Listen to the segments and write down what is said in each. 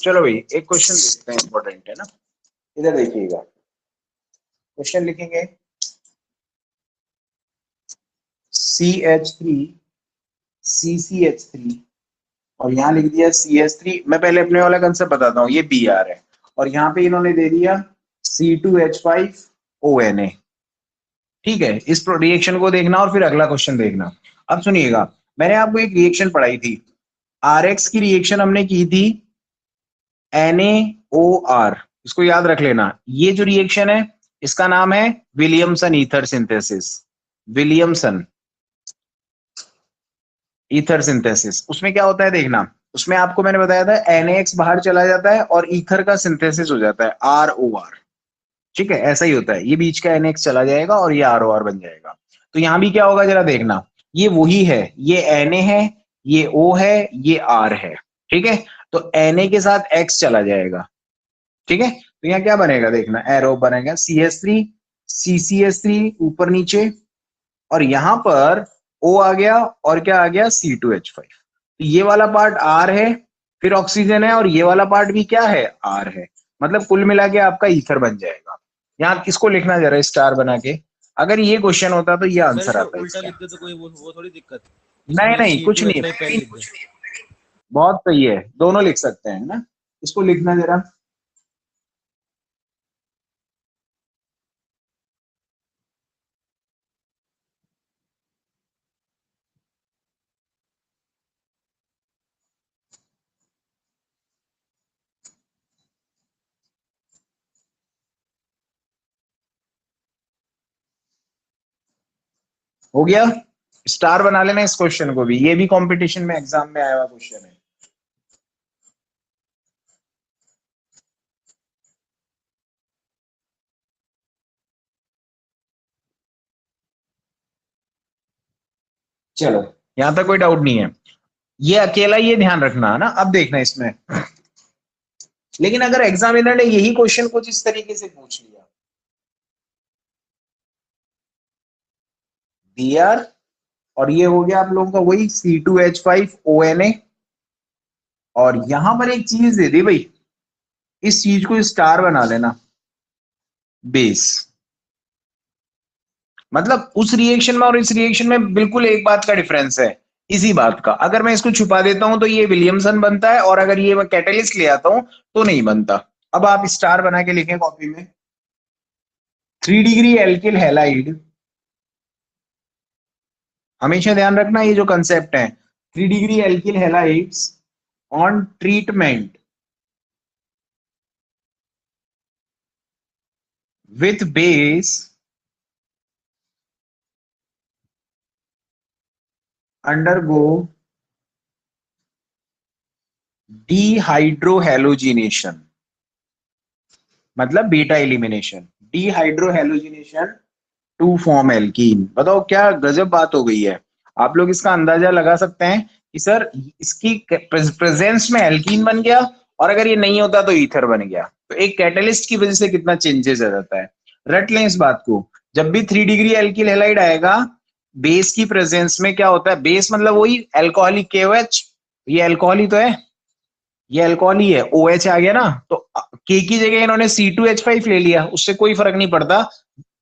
चलो भाई एक क्वेश्चन देखते हैं, इंपॉर्टेंट है ना। इधर देखिएगा, क्वेश्चन लिखेंगे CH3 CCH3 और यहाँ लिख दिया CH3। मैं पहले अपने वाला कंसेप्ट बताता हूँ, ये Br है और यहाँ पे इन्होंने दे दिया C2H5ONA। ठीक है, इस रिएक्शन को देखना और फिर अगला क्वेश्चन देखना। अब सुनिएगा, मैंने आपको एक रिएक्शन पढ़ाई थी, RX की रिएक्शन हमने की थी NaOR, इसको याद रख लेना। ये जो रिएक्शन है इसका नाम है Williamson ether synthesis. Williamson ether synthesis, उसमें क्या होता है देखना, उसमें आपको मैंने बताया था NaX बाहर चला जाता है और ईथर का सिंथेसिस हो जाता है ROR। ठीक है, ऐसा ही होता है, ये बीच का NaX चला जाएगा और ये ROR बन जाएगा। तो यहां भी क्या होगा जरा देखना, ये वही है, ये Na है, ये O है, ये R है। ठीक है, तो Na के साथ X चला जाएगा। ठीक है, तो यहाँ क्या बनेगा देखना, एरो बनेगा CH3 CCH3 ऊपर नीचे और यहां पर O आ गया और क्या आ गया C2H5। तो ये वाला पार्ट R है, फिर ऑक्सीजन है और ये वाला पार्ट भी क्या है R है। मतलब कुल मिला के आपका ईथर बन जाएगा। यहाँ इसको लिखना जरा स्टार बना के, अगर ये क्वेश्चन होता तो ये आंसर आता है। उल्टा लिख दे तो कोई वो थोड़ी दिक्कत। नहीं नहीं कुछ नहीं, बहुत सही है, दोनों लिख सकते हैं ना। इसको लिखना जरा, हो गया। स्टार बना लेना इस क्वेश्चन को भी, ये भी कंपटीशन में एग्जाम में आया हुआ क्वेश्चन है। चलो यहां तक कोई डाउट नहीं है, ये अकेला ये ध्यान रखना है ना। अब देखना इसमें, लेकिन अगर एग्जामिनर ने यही क्वेश्चन कुछ इस तरीके से पूछ लिया, Br और ये हो गया आप लोगों का वही C2H5ONA और यहां पर एक चीज दे दी भाई, इस चीज को स्टार बना लेना, बेस। मतलब उस रिएक्शन में और इस रिएक्शन में बिल्कुल एक बात का डिफरेंस है, इसी बात का। अगर मैं इसको छुपा देता हूं तो ये विलियमसन बनता है और अगर ये मैं कैटलिस्ट ले आता हूं तो नहीं बनता। अब आप स्टार बना के लिखें कॉपी में, 3 डिग्री एल्किल हैलाइड, हमेशा ध्यान रखना ये जो कंसेप्ट है, 3 degree alkyl halides on treatment with base undergo dehydrohalogenation, मतलब beta elimination, dehydrohalogenation to form alkene. बताओ क्या गजब बात हो गई है। आप लोग इसका अंदाजा लगा सकते हैं कि सर इसकी प्रेजेंस में एल्कीन बन गया और अगर ये नहीं होता तो ईथर बन गया। तो एक कैटलिस्ट की वजह से कितना चेंजेस आ जाता है। रट लें इस बात को, जब भी 3 डिग्री एल्किल हैलाइड आएगा बेस की प्रेजेंस में क्या होता है, बेस मतलब वही एल्कोहलिक KOH, ये एल्कोहल ही तो है, ये अल्कोहल ही है, OH आ गया ना, तो के की जगह इन्होंने C2H5 ले लिया, उससे कोई फर्क नहीं पड़ता,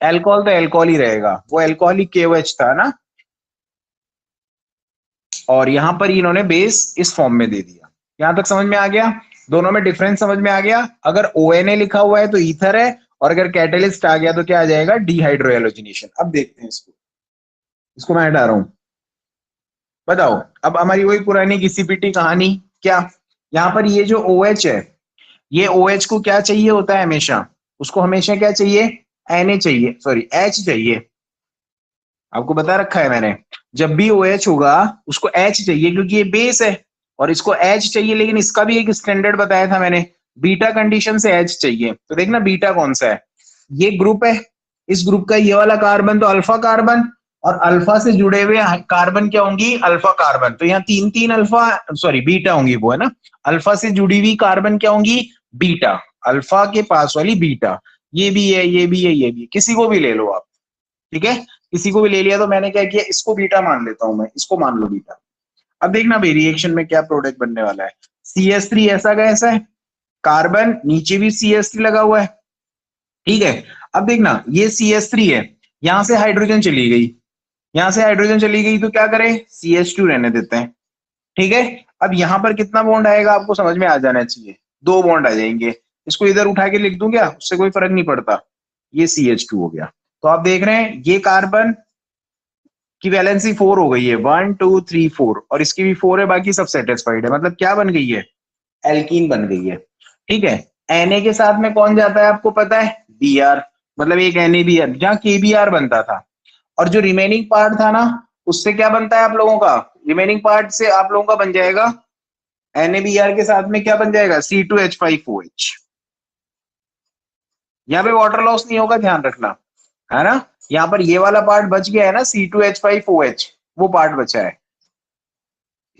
अल्कोहल तो अल्कोहल ही रहेगा, वो अल्कोहलिक KOH था ना। और यहां पर इन्होंने बेस इस फॉर्म में दे दिया। यहां तक समझ में आ गया, दोनों में डिफरेंस समझ में आ गया। अगर ONA लिखा हुआ है तो ईथर है और अगर कैटलिस्ट आ गया तो क्या आ जाएगा, डिहाइड्रोएलोजिनेशन। अब देखते हैं इसको मैं हटा रहा हूं। बताओ अब हमारी वही पुरानी घिसी-पिटी कहानी, क्या यहाँ पर ये जो OH है, ये OH को क्या चाहिए होता है हमेशा, उसको हमेशा क्या चाहिए, Na चाहिए, सॉरी H चाहिए। आपको बता रखा है मैंने, जब भी OH होगा उसको H चाहिए क्योंकि ये बेस है और इसको H चाहिए, लेकिन इसका भी एक स्टैंडर्ड बताया था मैंने, बीटा कंडीशन से H चाहिए। तो देखना बीटा कौन सा है, ये ग्रुप है, इस ग्रुप का ये वाला कार्बन तो अल्फा कार्बन और अल्फा से जुड़े हुए कार्बन क्या होंगी, अल्फा कार्बन। तो यहाँ तीन तीन अल्फा सॉरी बीटा होंगी, वो है ना, अल्फा से जुड़ी हुई कार्बन क्या होंगी, बीटा, अल्फा के पास वाली बीटा। ये भी है, ये भी है, ये भी है, किसी को भी ले लो आप। ठीक है, किसी को भी ले लिया तो मैंने क्या किया, इसको बीटा मान लेता हूं मैं, इसको मान लो बीटा। अब देखना भाई रिएक्शन में क्या प्रोडक्ट बनने वाला है, CH3 ऐसा गैस है कार्बन नीचे भी CH3 लगा हुआ है, ठीक है। अब देखना ये CH3 है, यहां से हाइड्रोजन चली गई, यहां से हाइड्रोजन चली गई तो क्या करें, CH2 रहने देते हैं, ठीक है। अब यहां पर कितना बॉन्ड आएगा आपको समझ में आ जाना चाहिए, 2 बॉन्ड आ जाएंगे। इसको इधर उठा के लिख दूं क्या, उससे कोई फर्क नहीं पड़ता, ये CH2 हो गया। तो आप देख रहे हैं ये कार्बन की वैलेंसी 4 हो गई है, 1 2 3 4, और इसकी भी 4 है, बाकी सब सेटिस्फाइड है, मतलब क्या बन गई है, एल्कीन बन गई है, ठीक है। Na के साथ में कौन जाता है आपको पता है, Br, मतलब एक NaBr जहां KBr बनता था, और जो रिमेनिंग पार्ट था ना उससे क्या बनता है आप लोगों का, रिमेनिंग पार्ट से आप लोगों का बन जाएगा NaBr के साथ में क्या बन जाएगा, C2H5OH। यहाँ पे वाटर लॉस नहीं होगा, ध्यान रखना, है ना। यहाँ पर ये वाला पार्ट बच गया है ना, C2H5OH, वो पार्ट बचा है,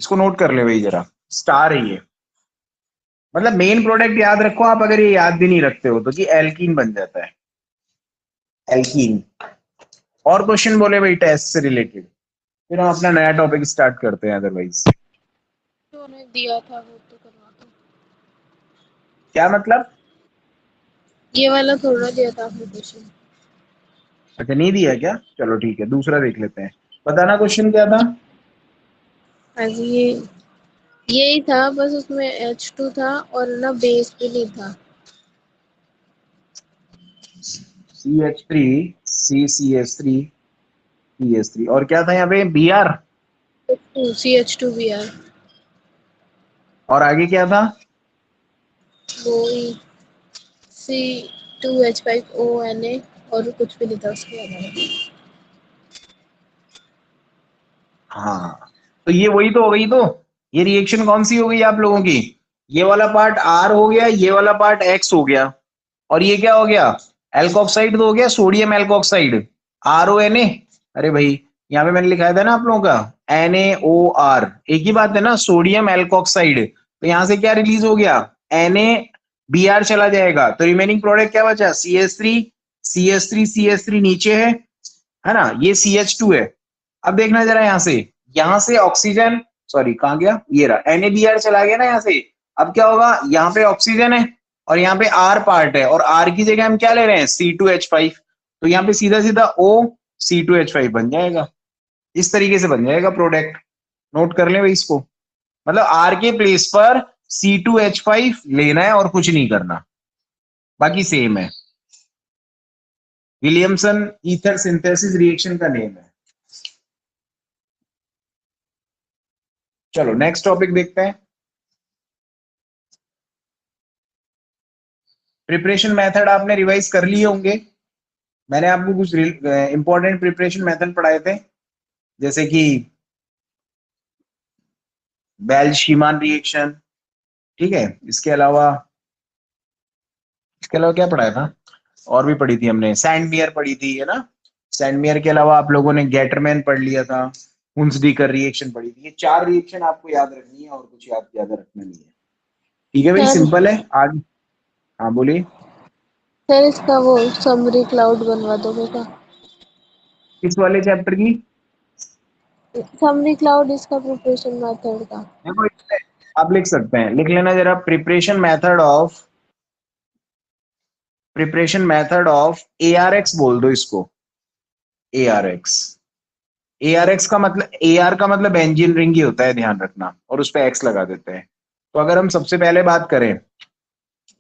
इसको नोट कर ले भाई जरा, स्टार है ये, मतलब मेन प्रोडक्ट याद रखो आप, अगर ये याद भी नहीं रखते हो तो, कि एल्कीन बन जाता है, एल्कीन। और क्वेश्चन बोले भाई टेस्ट से रिलेटेड, फिर हम अपना नया टॉपिक स्टार्ट करते हैं, अदरवाइज जो उन्हें दिया था वो तो करवा दो। क्या मतलब, ये वाला थोड़ा दिया था आपने क्वेश्चन। अच्छा नहीं दिया क्या, चलो ठीक है दूसरा देख लेते हैं, बताना क्वेश्चन क्या था। हाँ जी, ये यही था, बस उसमें H2 था और ना बेस भी नहीं था। CH3 CCH3 CH3 और क्या था यहाँ पे, Br, CH2Br, और आगे क्या था, वो ही C2H5ONA, और कुछ भी नहीं था उसके अलावा। हाँ तो ये वही तो हो गई, तो ये रिएक्शन कौन सी हो गई आप लोगों की, ये वाला पार्ट R हो गया, ये वाला पार्ट X हो गया, और ये क्या हो गया, एल्कोक्साइड तो हो गया, सोडियम एल्कोक्साइड, RONA। अरे भाई यहाँ पे मैंने लिखाया था ना आप लोगों का, NaOR, एक ही बात है ना, सोडियम एल्कोक्साइड, तो यहाँ से क्या रिलीज हो गया, NaBr चला जाएगा, तो रिमेनिंग प्रोडक्ट क्या बचा, CH3 CH3 CH3 नीचे है ना, ये CH2 है। अब देखना जरा यहाँ से ऑक्सीजन, सॉरी कहाँ गया, ये रहा, NaBr चला गया ना यहाँ से। अब क्या होगा, यहाँ पे ऑक्सीजन है और यहाँ पे R पार्ट है, और R की जगह हम क्या ले रहे हैं, C2H5, तो यहाँ पे सीधा सीधा O C2H5 बन जाएगा, इस तरीके से बन जाएगा प्रोडक्ट, नोट कर ले भाई इसको, मतलब R के प्लेस पर C2H5 लेना है और कुछ नहीं करना, बाकी सेम है, विलियमसन ईथर सिंथेसिस रिएक्शन का नेम है। चलो नेक्स्ट टॉपिक देखते हैं, प्रिपरेशन मेथड आपने रिवाइज कर लिए होंगे, मैंने आपको कुछ इंपॉर्टेंट प्रिपरेशन मेथड पढ़ाए थे, जैसे कि बेल्श-शीमान रिएक्शन, ठीक है, इसके अलावा क्या पढ़ाया था, और भी पढ़ी थी हमने, सैंडमियर पढ़ी थी, है ना। सैंडमियर के अलावा आप लोगों ने गेटरमैन पढ़ लिया था, हुंसडीकर रिएक्शन पढ़ी थी, ये 4 रिएक्शन आपको याद रखनी है, और कुछ याद ज्यादा रखना नहीं है, ठीक है भाई, सर सिंपल है आज। हाँ बोलिए, सर इसका वो समरी क्लाउड बनवा दोगे क्या? किस वाले चैप्टर की, समरी क्लाउड इसका प्रिपरेशन मेथड का। देखो इसमें आप लिख सकते हैं, लिख लेना जरा, प्रिपरेशन मेथड ऑफ ARX बोल दो इसको, ARX, ARX का मतलब, AR का मतलब बेंजीन रिंग ही होता है, ध्यान रखना, और उस पे X लगा देते हैं। तो अगर हम सबसे पहले बात करें,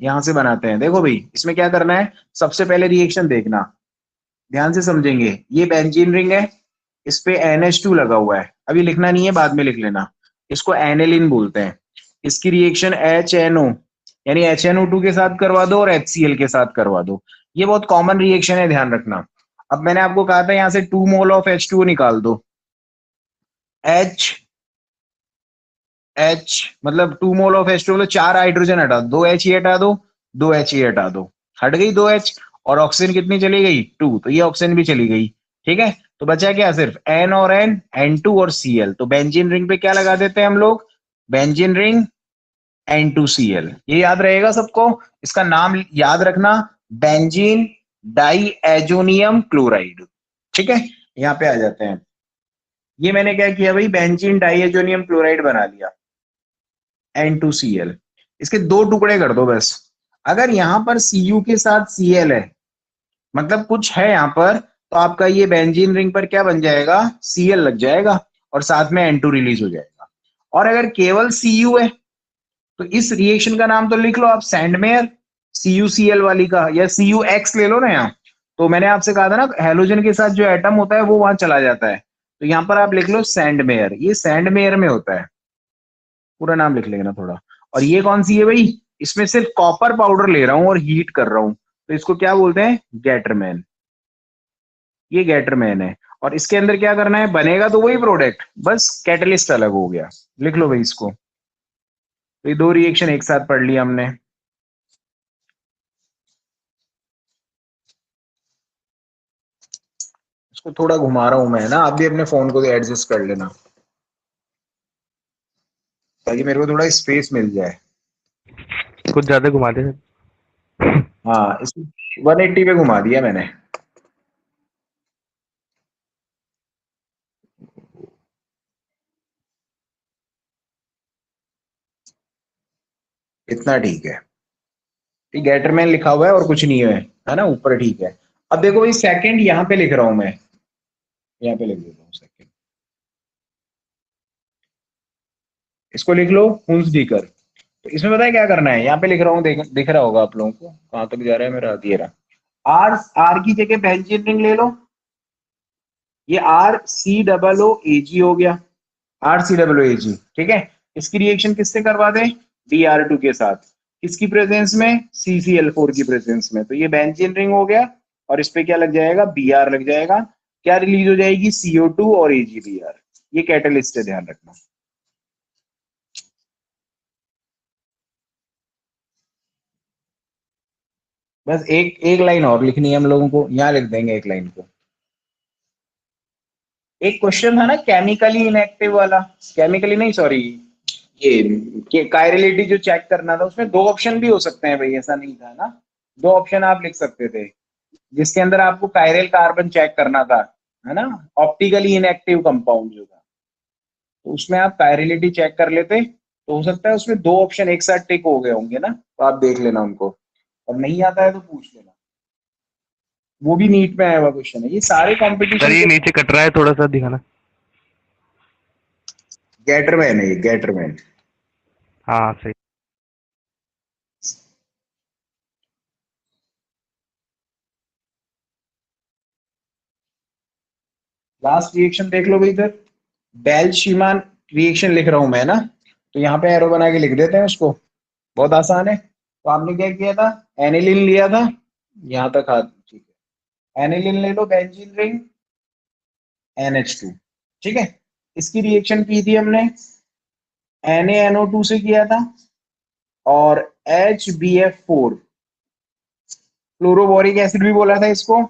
यहां से बनाते हैं, देखो भाई इसमें क्या करना है, सबसे पहले रिएक्शन देखना, ध्यान से समझेंगे, ये बेंजीन रिंग है, इस पे NH2 लगा हुआ है, अभी लिखना नहीं है, बाद में लिख लेना, इसको एनेलिन बोलते हैं, इसकी रिएक्शन HNO यानी HNO2 के साथ करवा दो और HCl के साथ करवा दो, ये बहुत कॉमन रिएक्शन है, ध्यान रखना। अब मैंने आपको कहा था यहाँ से 2 मोल ऑफ H2O निकाल दो, H मतलब 2 मोल ऑफ H2O, मतलब 4 हाइड्रोजन हटा दो, 2 H ही हटा दो, 2 H ही हटा दो, हट गई 2 H, और ऑक्सीजन कितनी चली गई, 2, तो ये ऑक्सीजन भी चली गई, ठीक है। तो बचा क्या, सिर्फ N और N, N2 और Cl, तो बेंजीन रिंग पे क्या लगा देते हैं हम लोग, बेंजीन रिंग N2Cl, ये याद रहेगा सबको, इसका नाम याद रखना, बेंजीन डाइएजोनियम क्लोराइड, ठीक है। यहाँ पे आ जाते हैं, ये मैंने क्या किया भाई, बेंजीन डाइएजोनियम क्लोराइड बना लिया, N2Cl, इसके दो टुकड़े कर दो बस। अगर यहाँ पर Cu के साथ Cl है, मतलब कुछ है यहाँ पर, तो आपका ये बेंजीन रिंग पर क्या बन जाएगा, Cl लग जाएगा और साथ में N2 रिलीज हो जाएगा। और अगर केवल Cu है तो इस रिएक्शन का नाम तो लिख लो आप सैंडमेयर, CuCl वाली का, या CuX ले लो ना यहाँ। तो मैंने आपसे कहा था ना हेलोजन के साथ जो एटम होता है वो वहां चला जाता है, तो यहाँ पर आप लिख लो सैंडमेयर, ये सैंडमेयर में होता है, पूरा नाम लिख लेना थोड़ा। और ये कौन सी है भाई, इसमें सिर्फ कॉपर पाउडर ले रहा हूं और हीट कर रहा हूं, तो इसको क्या बोलते हैं, गैटरमैन। ये गैटरमैन है। और इसके अंदर क्या करना है, बनेगा तो वही प्रोडक्ट, बस कैटलिस्ट अलग हो गया। लिख लो भाई इसको। तो ये दो रिएक्शन एक साथ पढ़ लिया हमने। इसको थोड़ा घुमा रहा हूं मैं ना, आप भी अपने फोन को एडजस्ट कर लेना ताकि मेरे को थोड़ा स्पेस मिल जाए। कुछ ज्यादा घुमा दे सर। हाँ, इसको 180 पे घुमा दिया मैंने। इतना ठीक है। गैटरमैन लिखा हुआ है और कुछ नहीं है ना ऊपर, ठीक है। अब देखो भाई सेकंड यहाँ पे लिख रहा हूं मैं, यहाँ पे लिख देता हूँ सेकंड, इसको लिख लो हुंसडीकर। तो इसमें पता है क्या करना है, यहाँ पे लिख रहा हूँ, दिख रहा होगा आप लोगों को, कहाँ तक जा रहा है मेरा, ये रहा। आर, आर की जगह बेंजीन रिंग ले लो, ये RCOOAg हो गया, RCOOAg, ठीक है। इसकी रिएक्शन किससे करवा दें, Br2 के साथ, किसकी प्रेजेंस में, CCl4 की प्रेजेंस में। तो ये बेंजीन रिंग हो गया और इस पे क्या लग जाएगा, Br लग जाएगा। क्या रिलीज हो जाएगी, CO2 और AgBr। ये कैटलिस्ट है, ध्यान रखना। बस एक एक लाइन और लिखनी है हम लोगों को, यहाँ लिख देंगे एक लाइन को। एक क्वेश्चन था ना केमिकली इनएक्टिव वाला, केमिकली नहीं सॉरी, ये कायरलिटी जो चेक करना था, उसमें दो ऑप्शन भी हो सकते हैं भाई, ऐसा नहीं था ना, दो ऑप्शन आप लिख सकते थे, जिसके अंदर आपको कायरल कार्बन चेक करना था, है ना, ऑप्टिकली इनएक्टिव कंपाउंड जो था, तो उसमें आप कायरलिटी चेक कर लेते, तो हो सकता है उसमें दो ऑप्शन एक साथ टिक हो गए होंगे ना, तो आप देख लेना उनको, और नहीं आता है तो पूछ लेना। वो भी नीट में आया हुआ क्वेश्चन है, ये सारे सर कॉम्पिटिशन ये के। नीचे कट रहा है, थोड़ा सा दिखाना। गैटरमैन है ये, गैटरमैन। हाँ सही। लास्ट रिएक्शन देख लो भाई इधर, बेल-शीमान रिएक्शन लिख रहा हूं मैं ना, तो यहाँ पे एरो बना के लिख देते हैं उसको, बहुत आसान है। तो आपने क्या किया था, एनिलीन लिया था, यहाँ तक हाथ, ठीक है, एनिलीन ले लो, बेंजीन रिंग, NH2, ठीक है। इसकी रिएक्शन की थी हमने NaNO2 से किया था, और HBF4, फ्लोरोबोरिक एसिड भी बोला था इसको,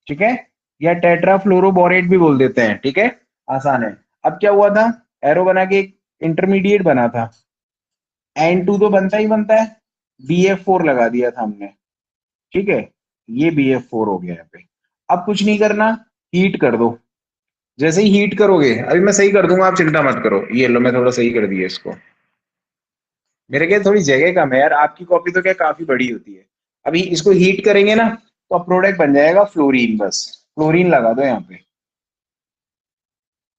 ठीक है, या टेट्राफ्लोरोबोरेट भी बोल देते हैं, ठीक है, आसान है। अब क्या हुआ था, एरो बना के एक इंटरमीडिएट बना था, N2 तो बनता ही बनता है, BF4 लगा दिया था हमने, ठीक है, ये BF4 हो गया यहाँ पे। अब कुछ नहीं करना, हीट कर दो। जैसे ही हीट करोगे, अभी मैं सही कर दूंगा, आप चिंता मत करो, ये लो मैं थोड़ा सही कर दिया इसको, मेरे क्या थोड़ी जगह कम है यार, आपकी कॉपी तो क्या काफी बड़ी होती है। अभी इसको हीट करेंगे ना, तो प्रोडक्ट बन जाएगा फ्लोरीन, बस फ्लोरीन लगा दो यहाँ पे,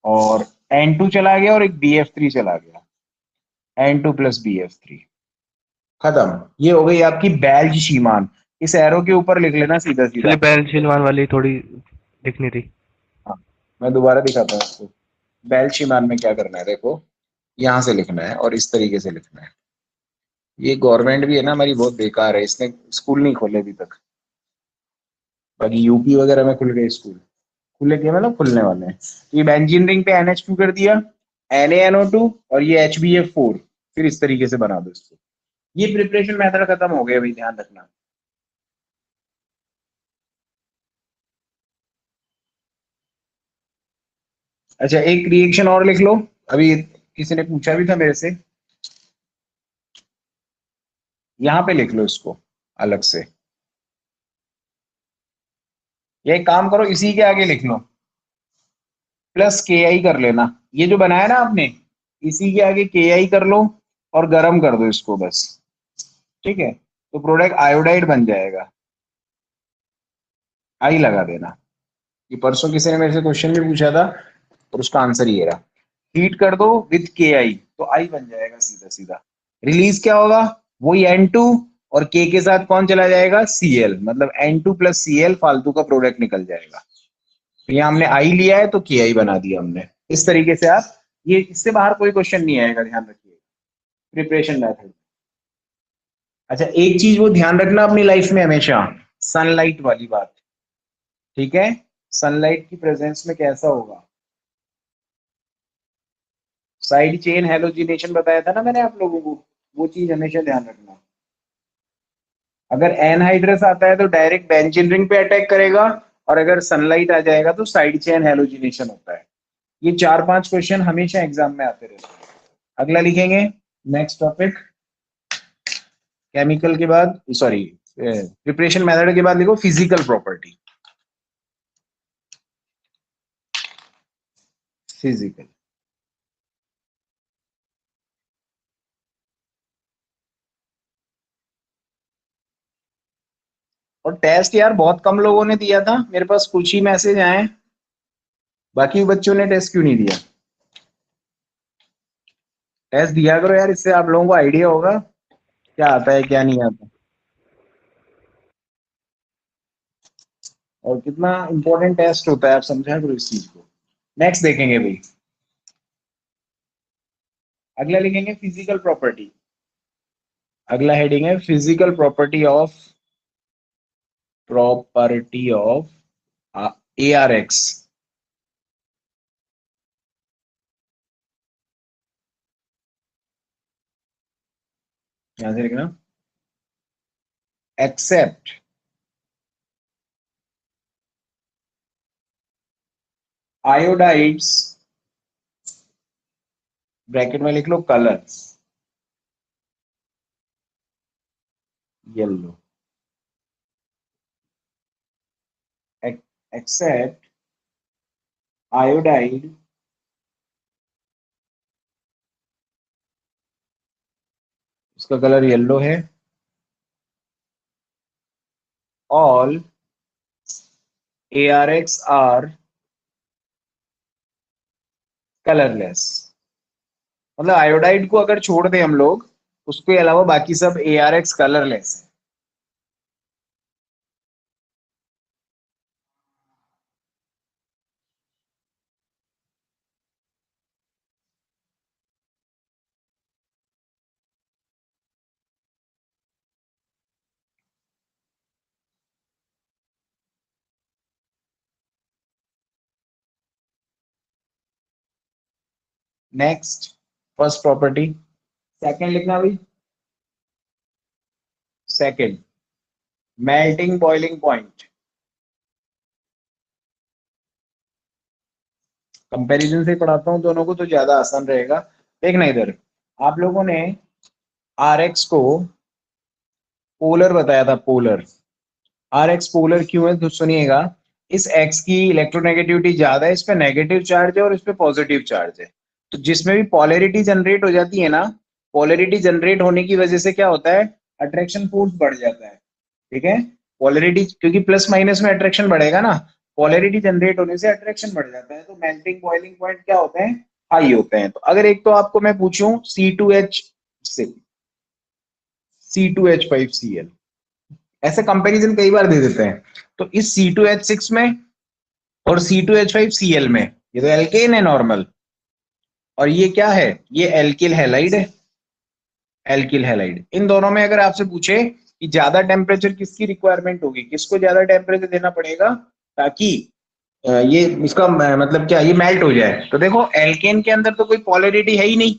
और N2 चला गया और एक BF3 चला गया, N2 प्लस BF3, खत्म। ये हो गई आपकी बेल्ज शीमान। इस एरो के ऊपर लिख लेना सीधा सीधा। इसलिए बेंजीन वाली थोड़ी दिखनी थी। हाँ, मैं दोबारा दिखाता हूँ आपको, बेल्ज शीमान में क्या करना है, देखो यहाँ से लिखना है और इस तरीके से लिखना है। ये गवर्नमेंट भी है ना हमारी, बहुत बेकार है, इसने स्कूल नहीं खोले अभी तक, बाकी यूपी वगैरह में खुल गए स्कूल, खुले के मतलब खुलने वाले हैं। तो ये बेंजीन रिंग पे NH2 कर दिया, NaNO2 और ये HBF4, फिर इस तरीके से बना दो इसको। ये प्रिपरेशन मेथड खत्म हो गया भाई, ध्यान रखना। अच्छा एक रिएक्शन और लिख लो, अभी किसी ने पूछा भी था मेरे से, यहाँ पे लिख लो इसको अलग से, ये एक काम करो, इसी के आगे लिख लो प्लस KI कर लेना, ये जो बनाया ना आपने, इसी के आगे KI कर लो और गर्म कर दो इसको बस, ठीक है, तो प्रोडक्ट आयोडाइड बन जाएगा, आई लगा देना। ये परसों किसी ने मेरे से क्वेश्चन भी पूछा था और उसका आंसर ये रहा। हीट कर दो विथ के आई तो आई बन जाएगा सीधा सीधा। रिलीज क्या होगा, वही N2 और के साथ कौन चला जाएगा, Cl, मतलब N2 प्लस Cl फालतू का प्रोडक्ट निकल जाएगा। तो यहाँ हमने आई लिया है तो के आई बना दिया हमने। इस तरीके से आप, ये इससे बाहर कोई क्वेश्चन नहीं आएगा, ध्यान रखिए प्रिपरेशन मेथड। अच्छा, एक चीज वो ध्यान रखना अपनी लाइफ में हमेशा, सनलाइट वाली बात, ठीक है, सनलाइट की प्रेजेंस में कैसा होगा, साइड चेन हेलोजिनेशन बताया था ना मैंने आप लोगों को, वो चीज हमेशा ध्यान रखना। अगर एनहाइड्रस आता है तो डायरेक्ट बेंजीन रिंग पे अटैक करेगा, और अगर सनलाइट आ जाएगा तो साइड चेन हेलोजिनेशन होता है। ये 4-5 क्वेश्चन हमेशा एग्जाम में आते रहते हैं। अगला लिखेंगे, नेक्स्ट टॉपिक, केमिकल के बाद, सॉरी प्रिपरेशन मेथड के बाद लिखो फिजिकल प्रॉपर्टी। फिजिकल, और टेस्ट यार बहुत कम लोगों ने दिया था, मेरे पास कुछ ही मैसेज आए, बाकी बच्चों ने टेस्ट क्यों नहीं दिया। टेस्ट दिया करो यार, इससे आप लोगों को आइडिया होगा क्या आता है क्या नहीं आता, और कितना इंपॉर्टेंट टेस्ट होता है, आप समझा करो इस चीज को। नेक्स्ट देखेंगे भाई, अगला लिखेंगे फिजिकल प्रॉपर्टी। अगला हेडिंग है फिजिकल प्रॉपर्टी ऑफ ARX। यहां से लिखना, एक्सेप्ट आयोडाइड्स, ब्रैकेट में लिख लो कलर्स, येलो, एक्सेप्ट आयोडाइड उसका कलर येलो है, ऑल ARX आर कलरलेस। मतलब आयोडाइड को अगर छोड़ दें हम लोग, उसके अलावा बाकी सब ARX कलरलेस है। Next, first property. सेकंड लिखना भाई, second melting boiling point. Comparison से पढ़ाता हूं दोनों को तो ज्यादा आसान रहेगा। देखना इधर, आप लोगों ने RX को पोलर बताया था, पोलर। RX पोलर क्यों है तो सुनिएगा, इस X की इलेक्ट्रोनेगेटिविटी ज्यादा है, इस पे नेगेटिव चार्ज है और इस पे पॉजिटिव चार्ज है। तो जिसमें भी पॉलरिटी जनरेट हो जाती है ना, पॉलरिटी जनरेट होने की वजह से क्या होता है, अट्रैक्शन फोर्स बढ़ जाता है। ठीक है, पॉलरिटी, क्योंकि प्लस माइनस में अट्रैक्शन बढ़ेगा ना, पॉलरिटी जनरेट होने से अट्रैक्शन बढ़ जाता है, तो मेल्टिंग बॉइलिंग पॉइंट क्या होते हैं, हाई होते हैं। तो अगर एक तो आपको मैं पूछूं C2H5Cl, ऐसे कंपैरिजन कई बार दे देते हैं। तो इस C2H6 में और C2H5Cl में, ये तो एल्केन है नॉर्मल, और ये क्या है, ये एल्किल हैलाइड है। एल्किल हैलाइड, इन दोनों में अगर आपसे पूछे कि ज्यादा टेम्परेचर किसकी रिक्वायरमेंट होगी, किसको ज्यादा टेम्परेचर देना पड़ेगा ताकि ये इसका मतलब क्या, ये मेल्ट हो जाए, तो देखो एल्केन के अंदर तो कोई पॉलरिटी है ही नहीं,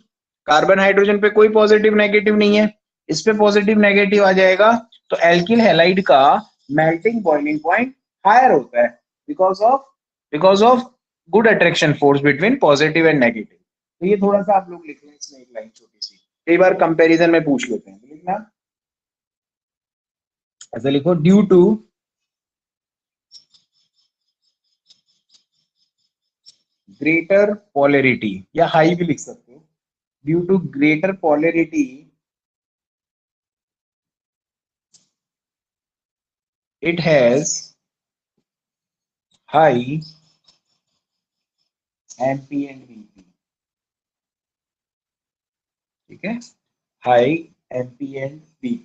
कार्बन हाइड्रोजन पे कोई पॉजिटिव नेगेटिव नहीं है, इस पे पॉजिटिव नेगेटिव आ जाएगा, तो एल्किल हैलाइड का मेल्टिंग बॉइलिंग पॉइंट हायर होता है, because of good attraction force between positive and negative. तो ये थोड़ा सा आप लोग लिख लें इसमें एक लाइन छोटी सी, कई बार कंपैरिजन में पूछ लेते हैं, तो लिखना ऐसे लिखो, ड्यू टू ग्रेटर पॉलरिटी, या हाई भी लिख सकते हो, due to greater polarity it has high MP and BP, ठीक है, high MP and BP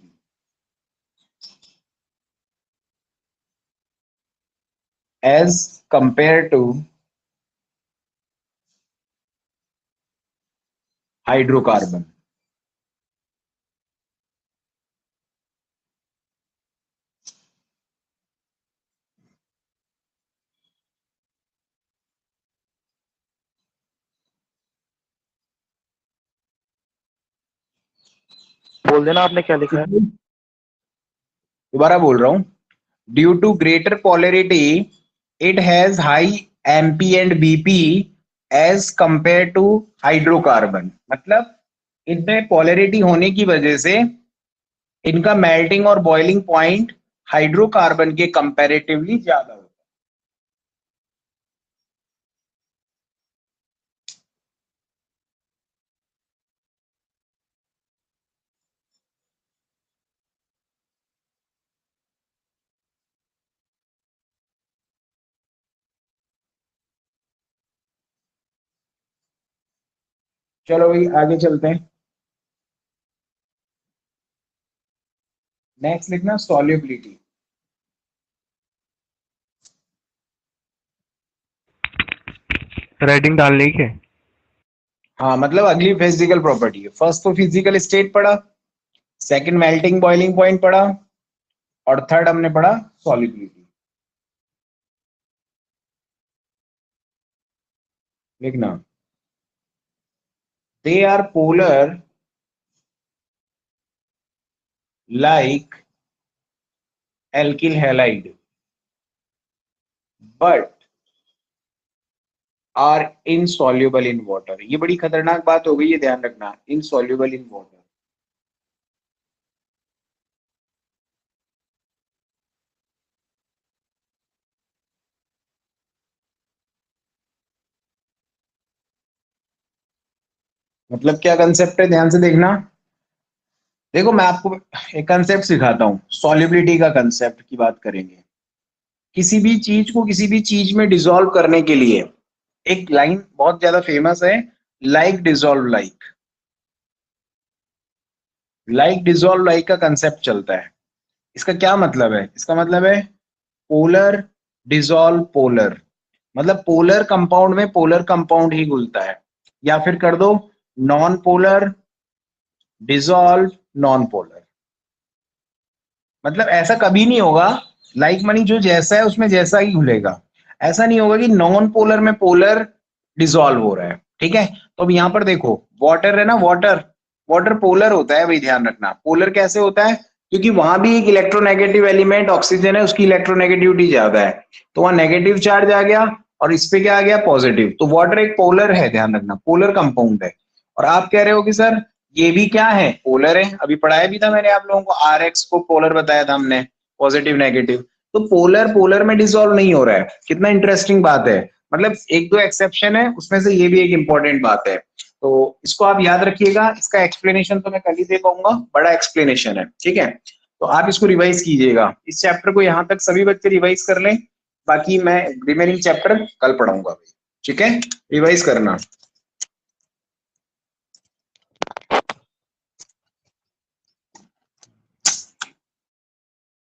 as compared to hydrocarbon. बोल देना आपने क्या लिखा है। दोबारा बोल रहा हूं, due to greater polarity it has high MP and BP as compare to hydrocarbon. मतलब इनमें पॉलरिटी होने की वजह से इनका मेल्टिंग और बॉइलिंग पॉइंट हाइड्रोकार्बन के कंपैरेटिवली ज्यादा होता है। चलो भाई आगे चलते हैं। नेक्स्ट लिखना सॉल्युबिलिटी। राइटिंग डालने की है। हाँ मतलब अगली फिजिकल प्रॉपर्टी है। फर्स्ट तो फिजिकल स्टेट पढ़ा, सेकंड मेल्टिंग बॉइलिंग पॉइंट पढ़ा, और थर्ड हमने पढ़ा सॉल्युबिलिटी। लिखना they are polar like alkyl halide but are insoluble in water। ये बड़ी खतरनाक बात हो गई है, ध्यान रखना, insoluble in water। मतलब क्या कंसेप्ट है, ध्यान से देखना। देखो मैं आपको एक कंसेप्ट सिखाता हूं, सॉल्युबिलिटी का कंसेप्ट की बात करेंगे। किसी भी चीज को किसी भी चीज में डिसॉल्व करने के लिए एक लाइन बहुत ज्यादा फेमस है, like dissolve like. Like dissolve like का कंसेप्ट चलता है। इसका क्या मतलब है? इसका मतलब है पोलर डिसॉल्व पोलर। मतलब पोलर कंपाउंड में पोलर कंपाउंड ही घुलता है, या फिर कर दो non polar dissolve non polar. मतलब ऐसा कभी नहीं होगा लाइक मनी जो जैसा है उसमें जैसा ही घुलेगा। ऐसा नहीं होगा कि नॉन पोलर में पोलर डिसॉल्व हो रहा है, ठीक है। तो अब यहाँ पर देखो वाटर है ना, वाटर वाटर पोलर होता है भाई, ध्यान रखना। पोलर कैसे होता है? क्योंकि वहां भी एक इलेक्ट्रोनेगेटिव एलिमेंट ऑक्सीजन है, उसकी इलेक्ट्रोनेगेटिविटी ज्यादा है, तो वहां नेगेटिव चार्ज आ गया और इस पे क्या आ गया, पॉजिटिव। तो वाटर एक पोलर है, ध्यान रखना, पोलर कंपाउंड है। और आप कह रहे हो कि सर ये भी क्या है, पोलर है। अभी पढ़ाया भी था मैंने आप लोगों को, RX को पोलर बताया था हमने, पॉजिटिव नेगेटिव। तो पोलर पोलर में डिसॉल्व नहीं हो रहा है। कितना इंटरेस्टिंग बात है। मतलब एक दो एक्सेप्शन है, उसमें से ये भी एक इंपॉर्टेंट बात है। तो इसको आप याद रखिएगा। इसका एक्सप्लेनेशन तो मैं कल ही दे पाऊंगा, बड़ा एक्सप्लेनेशन है, ठीक है। तो आप इसको रिवाइज कीजिएगा। इस चैप्टर को यहाँ तक सभी बच्चे रिवाइज कर लें, बाकी मैं रिमेनिंग चैप्टर कल पढ़ाऊंगा, ठीक है। रिवाइज करना।